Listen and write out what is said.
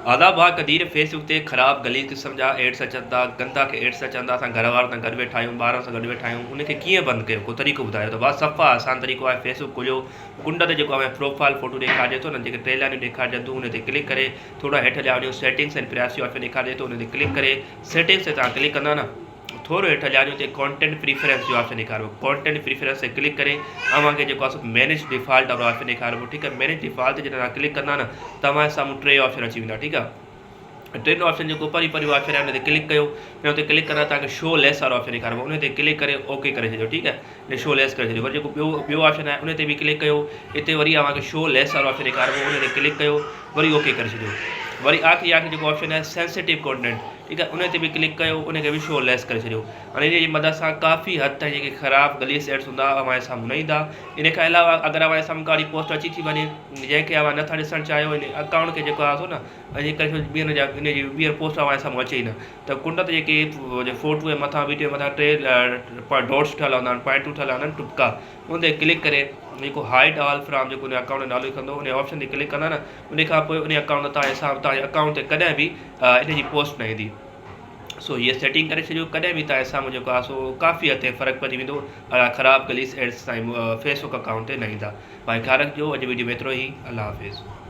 आदाब आ कदीर फेसबुक ते ख़राब गलीज़ क़िस्म जा एड्स अचनि था, गंदा के एड्स अचनि था। असां घर वारनि सां गॾु वेठा आहियूं, ॿारनि सां गॾु वेठा आहियूं, उनखे कीअं बंदि कयो, को तरीक़ो ॿुधायो त बस सफ़ा आसान तरीक़ो आहे। फेसबुक खोलियो, कुंड ते जेको आहे प्रोफाइल फ़ोटो ॾेखारिजे थो न, जेके टे लाइनियूं ॾेखारिजनि थियूं, उन ते क्लिक करे थोड़ा हेठि हलिया वञो, सेटिंग्स एंड प्राइवेसी ऑप्शन ॾेखारिजे थो, उन ते क्लिक करे सेटिंग्स ते तव्हां क्लिक कंदा न, थोरो हेठि हलिया वञो, कॉन्टेंट प्रीफरेंस जो ऑप्शन ॾेखारियो, कॉन्टेंट प्रीफरेंस ते क्लिक करे तव्हांखे जेको आहे मैनेज डिफॉल्ट वारो ऑप्शन ॾेखारियो। ठीकु आहे, मैनेज डिफॉल्ट ते जॾहिं तव्हां क्लिक कंदा न, तव्हांजे साम्हूं टे ऑप्शन अची वेंदा। ठीकु आहे, टिनि ऑप्शन जेको परी ऑप्शन आहे उन ते क्लिक कयो, ऐं उते क्लिक कंदा तव्हांखे शो लेस वारो ऑप्शन ॾेखारिबो, उन ते क्लिक करे ओके करे छॾियो। ठीकु आहे, शो लेस करे छॾियो। वरी जेको ॿियो ऑप्शन आहे उन ते बि क्लिक कयो, हिते वरी तव्हांखे शो लेस वारो ऑप्शन ॾेखारिबो, उन ते क्लिक कयो, वरी ओके करे छॾियो। वरी आख़िरी जेको ऑप्शन आहे सेंसिटिव कॉन्टेंट, ठीकु आहे, उन ते बि क्लिक कयो, उनखे बि शो लेस करे छॾियो। हाणे इन जी मदद सां काफ़ी हद ताईं जेके ख़राबु गलीस एड्स हूंदा हमारे साम्हूं न ईंदा। इन खां अलावा अगरि हमारे साम्हूं काई पोस्ट अची थी वञे जंहिंखे अव्हां नथा ॾिसणु चाहियो, इन अकाउंट खे जेको आहे न अॼुकल्ह इन जी ॿीहर पोस्ट हमारे साम्हूं अचे ई न, त कुंड ते जेके फ़ोटू जे मथां वीडियो मथां टे डॉट्स ठहियल हूंदा आहिनि, पॉइंटूं ठहियल हूंदा आहिनि, टुपका, उन ते क्लिक करे जेको हाइड ऑल फ्रॉम जेको उन अकाउंट जो नालो लिखंदो, उन ऑप्शन ते क्लिक कंदा न, उन खां पोइ उन अकाउंट तव्हांजे अकाउंट ते कॾहिं बि इन जी पोस्ट न ईंदी। सो हीअ सेटिंग करे छॾियो, कॾहिं बि तव्हांजे साम्हूं जेको आहे सो काफ़ी हद ताईं फ़र्क़ु पइजी वेंदो। ख़राबु गलीस एड्स ताईं फेसबुक अकाउंट ते न ईंदा। भाई ख़्यालु रखिजो। अॼु वीडियो में एतिरो ई। अल्लाह हाफ़िज़।